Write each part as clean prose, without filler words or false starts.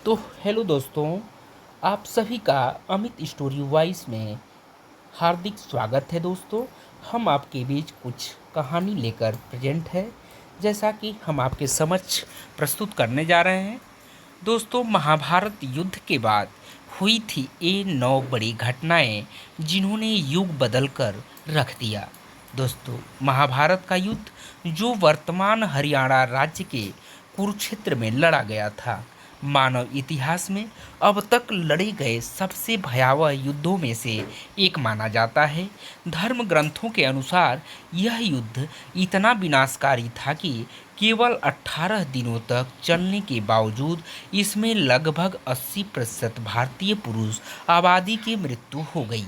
तो हेलो दोस्तों, आप सभी का अमित स्टोरी वॉइस में हार्दिक स्वागत है। दोस्तों, हम आपके बीच कुछ कहानी लेकर प्रेजेंट है, जैसा कि हम आपके समक्ष प्रस्तुत करने जा रहे हैं। दोस्तों, महाभारत युद्ध के बाद हुई थी ये 9 बड़ी घटनाएं जिन्होंने युग बदल कर रख दिया। दोस्तों, महाभारत का युद्ध जो वर्तमान हरियाणा राज्य के कुरुक्षेत्र में लड़ा गया था, मानव इतिहास में अब तक लड़े गए सबसे भयावह युद्धों में से एक माना जाता है। धर्म ग्रंथों के अनुसार यह युद्ध इतना विनाशकारी था कि केवल 18 दिनों तक चलने के बावजूद इसमें लगभग 80% भारतीय पुरुष आबादी की मृत्यु हो गई।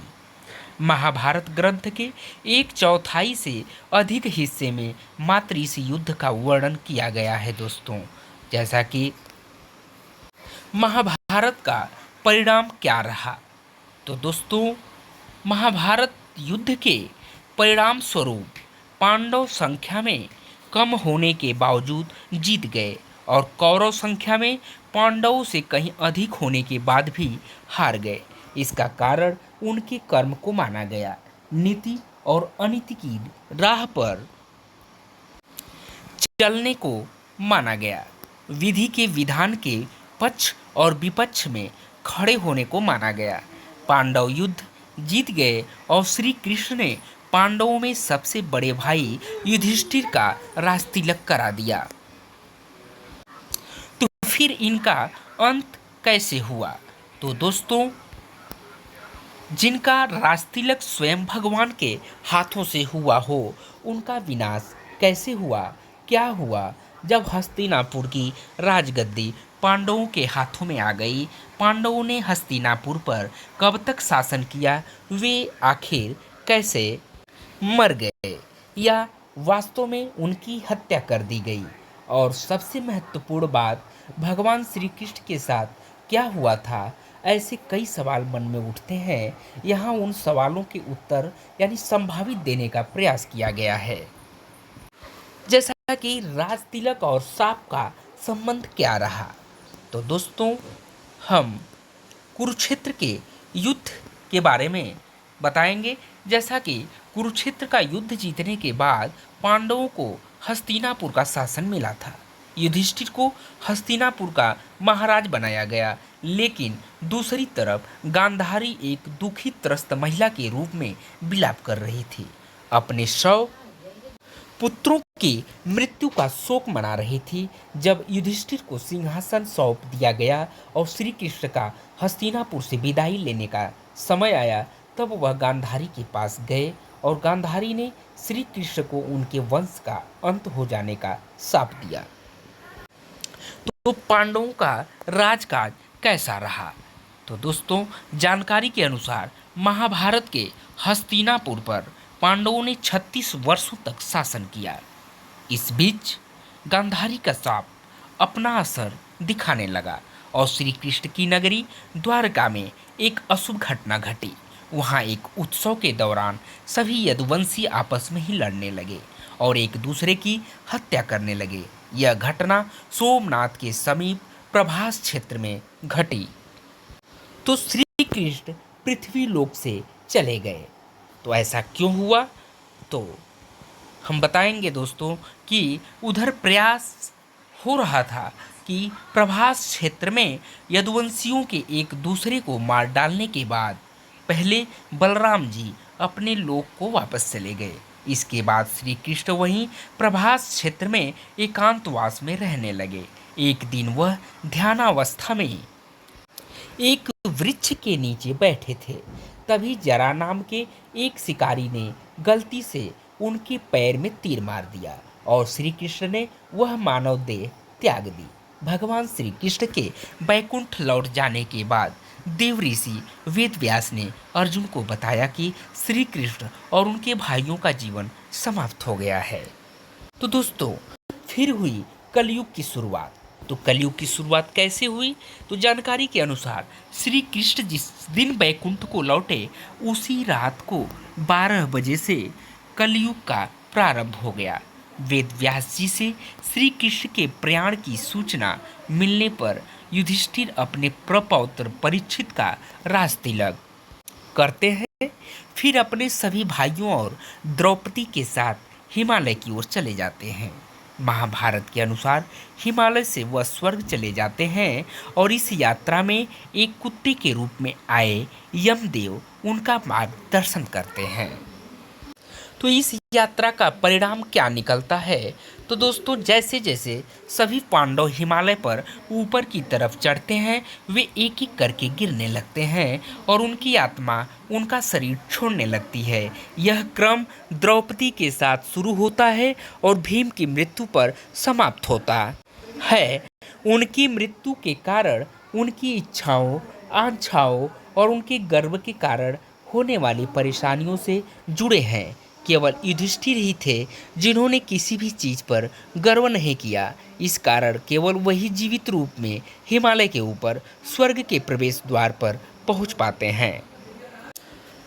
महाभारत ग्रंथ के एक चौथाई से अधिक हिस्से में मात्र इस युद्ध का वर्णन किया गया है। दोस्तों, जैसा कि महाभारत का परिणाम क्या रहा, तो दोस्तों, महाभारत युद्ध के परिणाम स्वरूप पांडव संख्या में कम होने के बावजूद जीत गए और कौरव संख्या में पांडवों से कहीं अधिक होने के बाद भी हार गए। इसका कारण उनके कर्म को माना गया, नीति और अनीति की राह पर चलने को माना गया, विधि के विधान के पक्ष और विपक्ष में खड़े होने को माना गया। पांडव युद्ध जीत गए और श्री कृष्ण ने पांडवों में सबसे बड़े भाई युधिष्ठिर का राजतिलक करा दिया। तो फिर इनका अंत कैसे हुआ? तो दोस्तों, जिनका राजतिलक स्वयं भगवान के हाथों से हुआ हो, उनका विनाश कैसे हुआ, क्या हुआ? जब हस्तिनापुर की राजगद्दी पांडवों के हाथों में आ गई, पांडवों ने हस्तिनापुर पर कब तक शासन किया, वे आखिर कैसे मर गए या वास्तव में उनकी हत्या कर दी गई? और सबसे महत्वपूर्ण बात, भगवान श्री कृष्ण के साथ क्या हुआ था? ऐसे कई सवाल मन में उठते हैं। यहाँ उन सवालों के उत्तर यानी संभावित देने का प्रयास किया गया है, जैसा कि राज तिलक और सांप का संबंध क्या रहा। तो दोस्तों, हम कुरुक्षेत्र के युद्ध के बारे में बताएंगे। जैसा कि कुरुक्षेत्र का युद्ध जीतने के बाद पांडवों को हस्तिनापुर का शासन मिला था, युधिष्ठिर को हस्तिनापुर का महाराज बनाया गया, लेकिन दूसरी तरफ गांधारी एक दुखी त्रस्त महिला के रूप में विलाप कर रही थी, अपने 100 पुत्रों की मृत्यु का शोक मना रही थी। जब युधिष्ठिर को सिंहासन सौंप दिया गया और श्री कृष्ण का हस्तिनापुर से विदाई लेने का समय आया, तब वह गांधारी के पास गए और गांधारी ने श्री कृष्ण को उनके वंश का अंत हो जाने का शाप दिया। तो पांडवों का राजकाज कैसा रहा? तो दोस्तों, जानकारी के अनुसार महाभारत के हस्तिनापुर पर पांडवों ने 36 वर्षों तक शासन किया। इस बीच गांधारी का शाप अपना असर दिखाने लगा और श्री कृष्ण की नगरी द्वारका में एक अशुभ घटना घटी। वहाँ एक उत्सव के दौरान सभी यदुवंशी आपस में ही लड़ने लगे और एक दूसरे की हत्या करने लगे। यह घटना सोमनाथ के समीप प्रभास क्षेत्र में घटी। तो श्री कृष्ण पृथ्वी लोक से चले गए। तो ऐसा क्यों हुआ? तो हम बताएंगे दोस्तों कि उधर प्रयास हो रहा था कि प्रभास क्षेत्र में यदुवंशियों के एक दूसरे को मार डालने के बाद पहले बलराम जी अपने लोक को वापस चले गए। इसके बाद श्री कृष्ण वहीं प्रभास क्षेत्र में एकांतवास में रहने लगे। एक दिन वह ध्यानावस्था में एक वृक्ष के नीचे बैठे थे। तभी जरा नाम के एक शिकारी ने गलती से उनके पैर में तीर मार दिया और श्री कृष्ण ने वह मानव देह त्याग दी। भगवान श्री कृष्ण के बैकुंठ लौट जाने के बाद देव ऋषि वेदव्यास ने अर्जुन को बताया कि श्री कृष्ण और उनके भाइयों का जीवन समाप्त हो गया है। तो दोस्तों, फिर हुई कलयुग की शुरुआत। तो कलयुग की शुरुआत कैसे हुई? तो जानकारी के अनुसार श्री कृष्ण जिस दिन बैकुंठ को लौटे, उसी रात को 12 बजे से कलयुग का प्रारंभ हो गया। वेद व्यास जी से श्री कृष्ण के प्रयाण की सूचना मिलने पर युधिष्ठिर अपने प्रपौत्र परीक्षित का राज तिलक करते हैं। फिर अपने सभी भाइयों और द्रौपदी के साथ हिमालय की ओर चले जाते हैं। महाभारत के अनुसार हिमालय से वह स्वर्ग चले जाते हैं और इस यात्रा में एक कुत्ते के रूप में आए यमदेव उनका मार्गदर्शन करते हैं। तो इस यात्रा का परिणाम क्या निकलता है? तो दोस्तों, जैसे जैसे सभी पांडव हिमालय पर ऊपर की तरफ चढ़ते हैं, वे एक एक करके गिरने लगते हैं और उनकी आत्मा उनका शरीर छोड़ने लगती है। यह क्रम द्रौपदी के साथ शुरू होता है और भीम की मृत्यु पर समाप्त होता है। उनकी मृत्यु के कारण उनकी इच्छाओं, आकांक्षाओं और उनके गर्व के कारण होने वाली परेशानियों से जुड़े हैं। केवल युधिष्ठिर ही थे जिन्होंने किसी भी चीज़ पर गर्व नहीं किया। इस कारण केवल वही जीवित रूप में हिमालय के ऊपर स्वर्ग के प्रवेश द्वार पर पहुंच पाते हैं।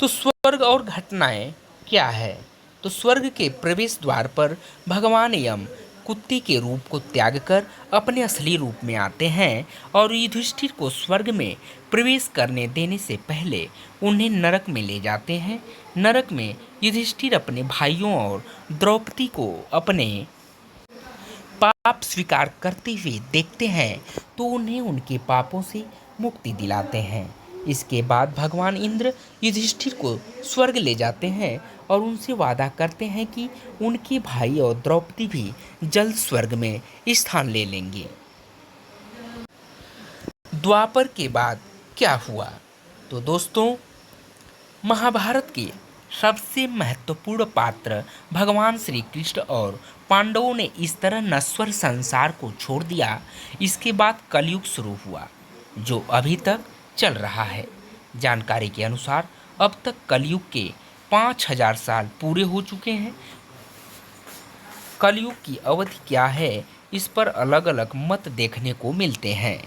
तो स्वर्ग और घटनाएं क्या है? तो स्वर्ग के प्रवेश द्वार पर भगवान यम कुत्ते के रूप को त्याग कर अपने असली रूप में आते हैं और युधिष्ठिर को स्वर्ग में प्रवेश करने देने से पहले उन्हें नरक में ले जाते हैं। नरक में युधिष्ठिर अपने भाइयों और द्रौपदी को अपने पाप स्वीकार करते हुए देखते हैं तो उन्हें उनके पापों से मुक्ति दिलाते हैं। इसके बाद भगवान इंद्र युधिष्ठिर को स्वर्ग ले जाते हैं और उनसे वादा करते हैं कि उनके भाई और द्रौपदी भी जल्द स्वर्ग में स्थान ले लेंगे। द्वापर के बाद क्या हुआ? तो दोस्तों, महाभारत के सबसे महत्वपूर्ण पात्र भगवान श्री कृष्ण और पांडवों ने इस तरह नश्वर संसार को छोड़ दिया। इसके बाद कलयुग शुरू हुआ जो अभी तक चल रहा है। जानकारी के अनुसार अब तक कलयुग के 5000 साल पूरे हो चुके हैं। कलयुग की अवधि क्या है, इस पर अलग अलग मत देखने को मिलते हैं।